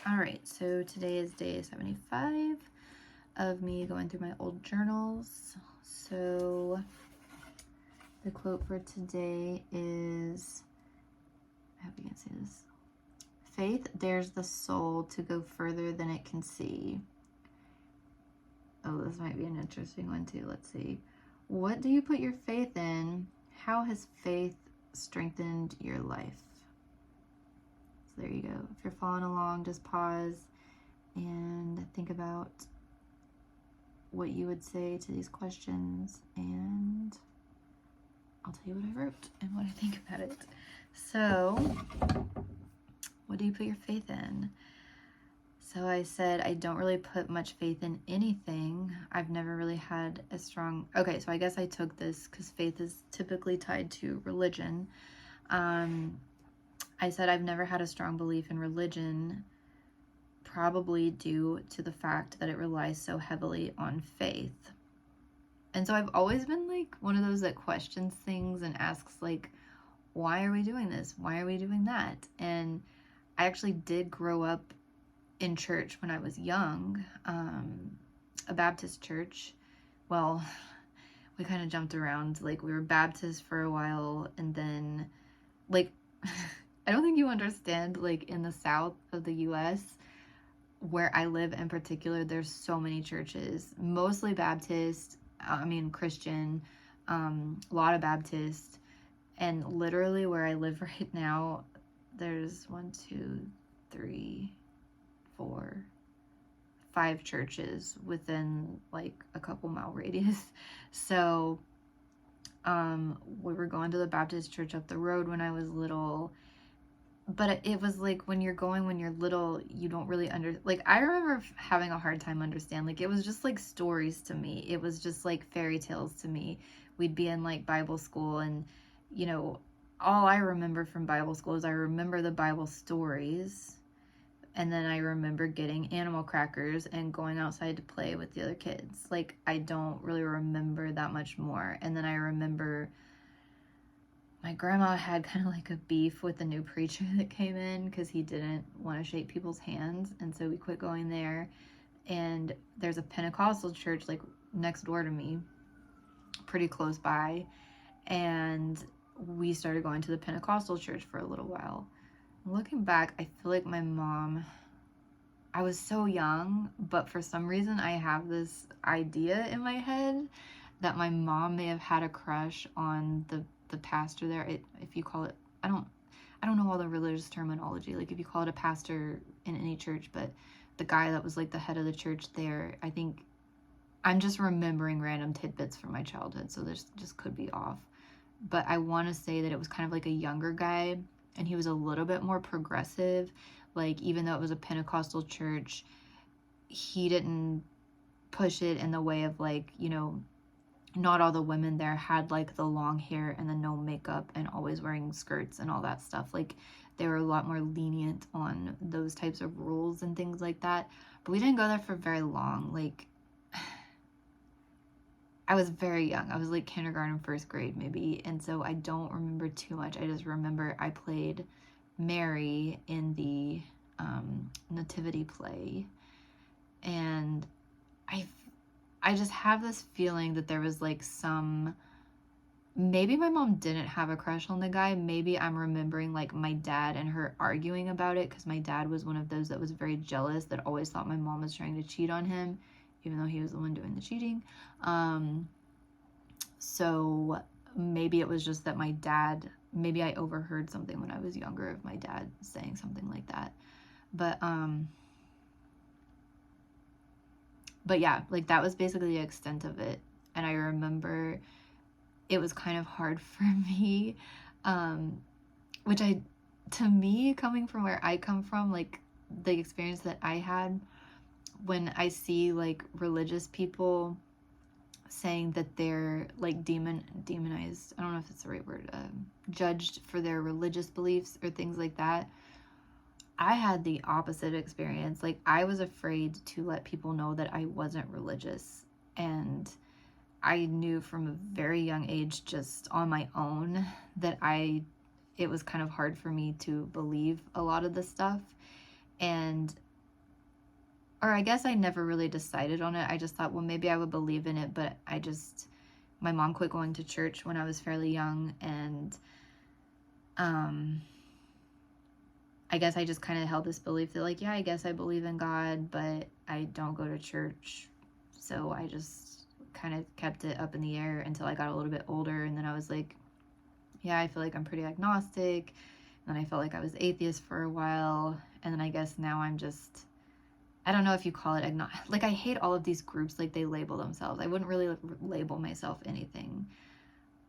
All right, so today is day 75 of me going through my old journals. So the quote for today is, I hope you can see this. Faith dares the soul to go further than it can see. Oh, this might be an interesting one too. Let's see. What do you put your faith in? How has faith strengthened your life? So there you go. If you're following along, just pause and think about what you would say to these questions, and I'll tell you what I wrote and what I think about it. So, what do you put your faith in? So I said I don't really put much faith in anything. I've never really had a strong... Okay, so I guess I took this because faith is typically tied to religion. I said I've never had a strong belief in religion, probably due to the fact that it relies so heavily on faith. And so I've always been like one of those that questions things and asks like, why are we doing this? Why are we doing that? And I actually did grow up in church when I was young, a Baptist church. Well, we kind of jumped around. Like, we were Baptist for a while, and then, like, I don't think you understand, like, in the south of the U.S., where I live in particular, there's so many churches, mostly Baptist, Christian, a lot of Baptist, and literally where I live right now, there's 5 churches within like a couple mile radius. So we were going to the Baptist church up the road when I was little, but it was like when you're little, you don't really like, I remember having a hard time understanding. Like, it was just like stories to me. It was just like fairy tales to me. We'd be in like Bible school, and all I remember from Bible school is I remember the Bible stories. And then I remember getting animal crackers and going outside to play with the other kids. Like, I don't really remember that much more. And then I remember my grandma had kind of like a beef with the new preacher that came in because he didn't want to shake people's hands. And so we quit going there. And there's a Pentecostal church like next door to me, pretty close by. And we started going to the Pentecostal church for a little while. Looking back, I feel like my mom, I was so young, but for some reason I have this idea in my head that my mom may have had a crush on the pastor there. If you call it, I don't know all the religious terminology, like if you call it a pastor in any church, but the guy that was like the head of the church there, I think I'm just remembering random tidbits from my childhood, so this just could be off. But I want to say that it was kind of like a younger guy, and he was a little bit more progressive. Like, even though it was a Pentecostal church, he didn't push it in the way of like, not all the women there had like the long hair and the no makeup and always wearing skirts and all that stuff. Like, they were a lot more lenient on those types of rules and things like that. But we didn't go there for very long. Like, I was very young. I was like kindergarten, first grade maybe. And so I don't remember too much. I just remember I played Mary in the nativity play. And I just have this feeling that there was like maybe my mom didn't have a crush on the guy. Maybe I'm remembering like my dad and her arguing about it, because my dad was one of those that was very jealous, that always thought my mom was trying to cheat on him, even though he was the one doing the cheating. So maybe it was just that maybe I overheard something when I was younger of my dad saying something like that. But yeah, like that was basically the extent of it. And I remember it was kind of hard for me, to me, coming from where I come from, like the experience that I had, when I see like religious people saying that they're like demonized, I don't know if it's the right word, judged for their religious beliefs or things like that. I had the opposite experience. Like, I was afraid to let people know that I wasn't religious, and I knew from a very young age, just on my own, that it was kind of hard for me to believe a lot of this stuff. And or I guess I never really decided on it. I just thought, well, maybe I would believe in it, but my mom quit going to church when I was fairly young, and I guess I just kind of held this belief that, like, yeah, I guess I believe in God, but I don't go to church. So I just kind of kept it up in the air until I got a little bit older. And then I was like, yeah, I feel like I'm pretty agnostic. And then I felt like I was atheist for a while. And then I guess now I'm just, I don't know if you call it agnostic. Like, I hate all of these groups, like, they label themselves. I wouldn't really label myself anything.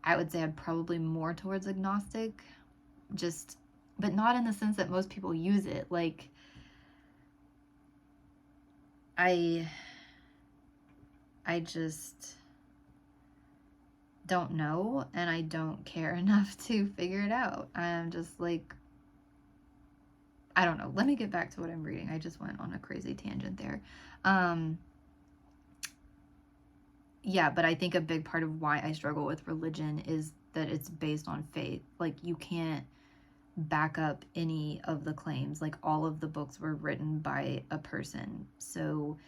I would say I'm probably more towards agnostic, but not in the sense that most people use it. Like, I just don't know, and I don't care enough to figure it out. I'm just like, I don't know. Let me get back to what I'm reading. I just went on a crazy tangent there. Yeah, but I think a big part of why I struggle with religion is that it's based on faith. Like, you can't back up any of the claims. Like, all of the books were written by a person. So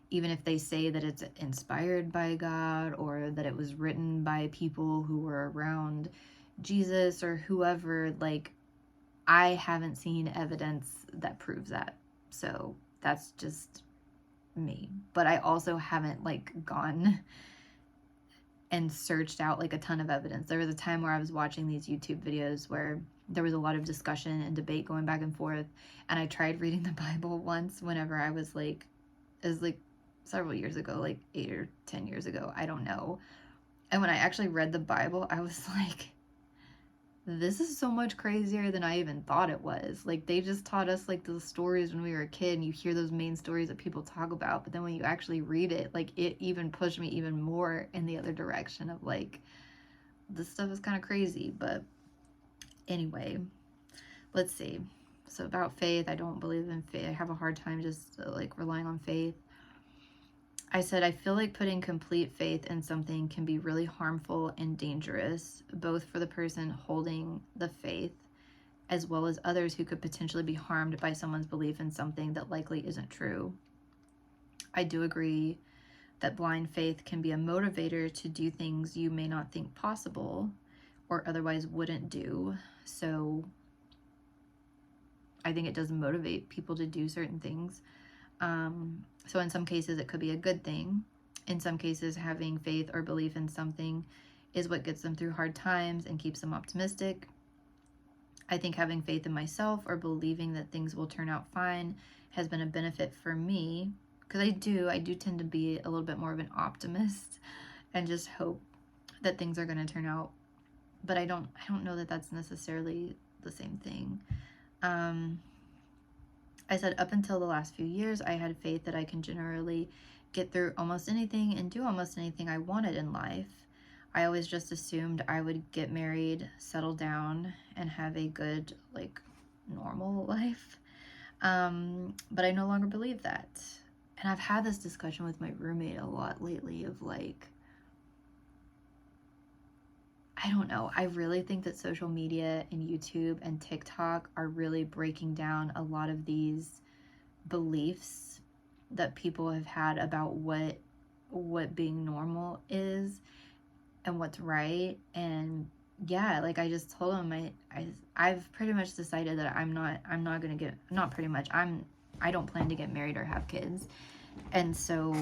even if they say that it's inspired by God, or that it was written by people who were around Jesus or whoever, like, I haven't seen evidence that proves that. So that's just me. But I also haven't, like, gone and searched out, like, a ton of evidence. There was a time where I was watching these YouTube videos where there was a lot of discussion and debate going back and forth, and I tried reading the Bible once whenever I was like, it was like several years ago, like 8 or 10 years ago, I don't know. And when I actually read the Bible, I was like, this is so much crazier than I even thought it was. Like, they just taught us, like, the stories when we were a kid, and you hear those main stories that people talk about, but then when you actually read it, like, it even pushed me even more in the other direction of, like, this stuff is kind of crazy. But anyway, let's see. So about faith, I don't believe in faith. I have a hard time just like relying on faith. I said, I feel like putting complete faith in something can be really harmful and dangerous, both for the person holding the faith as well as others who could potentially be harmed by someone's belief in something that likely isn't true. I do agree that blind faith can be a motivator to do things you may not think possible or otherwise wouldn't do. So I think it does motivate people to do certain things. So in some cases, it could be a good thing. In some cases, having faith or belief in something is what gets them through hard times and keeps them optimistic. I think having faith in myself or believing that things will turn out fine has been a benefit for me, because I do tend to be a little bit more of an optimist and just hope that things are going to turn out. But I don't know that that's necessarily the same thing. I said, up until the last few years, I had faith that I can generally get through almost anything and do almost anything I wanted in life. I always just assumed I would get married, settle down, and have a good, like, normal life. But I no longer believe that. And I've had this discussion with my roommate a lot lately of, like, I don't know. I really think that social media and YouTube and TikTok are really breaking down a lot of these beliefs that people have had about what being normal is and what's right. And yeah, like, I just told him I've pretty much decided that I don't plan to get married or have kids. And so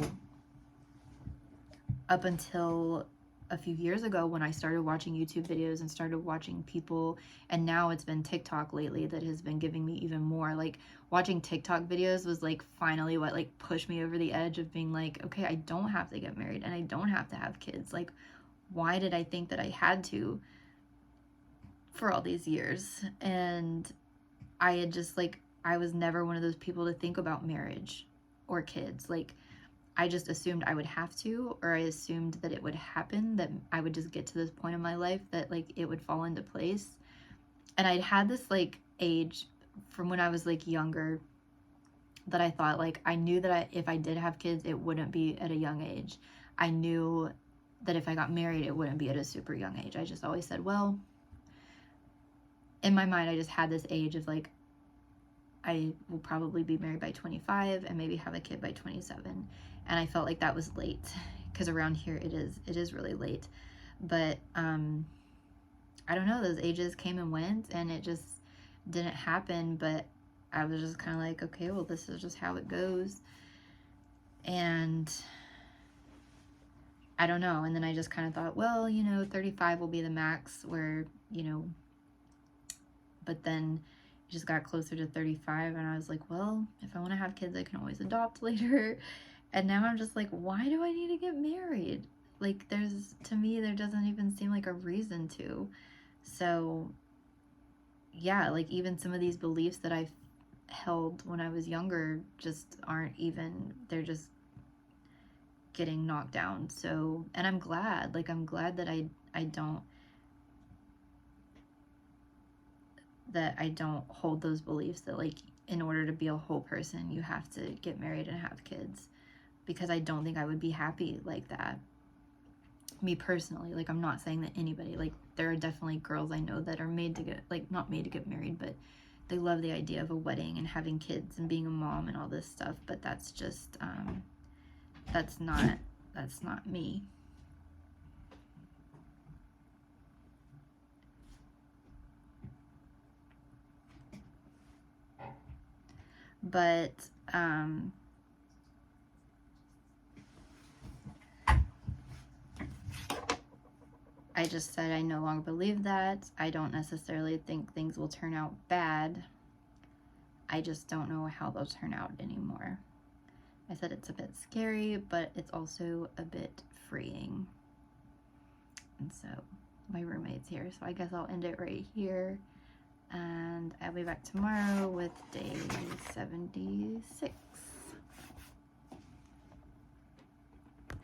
up until a few years ago, when I started watching YouTube videos and started watching people, and now it's been TikTok lately that has been giving me even more. Like, watching TikTok videos was, like, finally what, like, pushed me over the edge of being like, okay, I don't have to get married and I don't have to have kids. Like, why did I think that I had to for all these years? And I had just, like, I was never one of those people to think about marriage or kids. Like, I just assumed I would have to, or I assumed that it would happen, that I would just get to this point in my life that, like, it would fall into place. And I'd had this, like, age from when I was, like, younger that I thought, like, I knew that if I did have kids, it wouldn't be at a young age. I knew that if I got married, it wouldn't be at a super young age. I just always said, well, in my mind, I just had this age of, like, I will probably be married by 25 and maybe have a kid by 27. And I felt like that was late, because around here it is really late. But I don't know, those ages came and went, and it just didn't happen. But I was just kind of like, okay, well, this is just how it goes. And I don't know. And then I just kind of thought, well, 35 will be the max, where, but then it just got closer to 35, and I was like, well, if I want to have kids, I can always adopt later. And now I'm just like, why do I need to get married? Like, to me, there doesn't even seem like a reason to. So, yeah, like, even some of these beliefs that I held when I was younger just aren't even, they're just getting knocked down. So, and I'm glad that I don't hold those beliefs that, like, in order to be a whole person, you have to get married and have kids, because I don't think I would be happy like that. Me personally, like, I'm not saying that anybody, like, there are definitely girls I know that are made to get, like, not made to get married, but they love the idea of a wedding and having kids and being a mom and all this stuff. But that's just, that's not me. But, I just said I no longer believe that. I don't necessarily think things will turn out bad. I just don't know how they'll turn out anymore. I said it's a bit scary, but it's also a bit freeing. And so my roommate's here, so I guess I'll end it right here. And I'll be back tomorrow with day 76.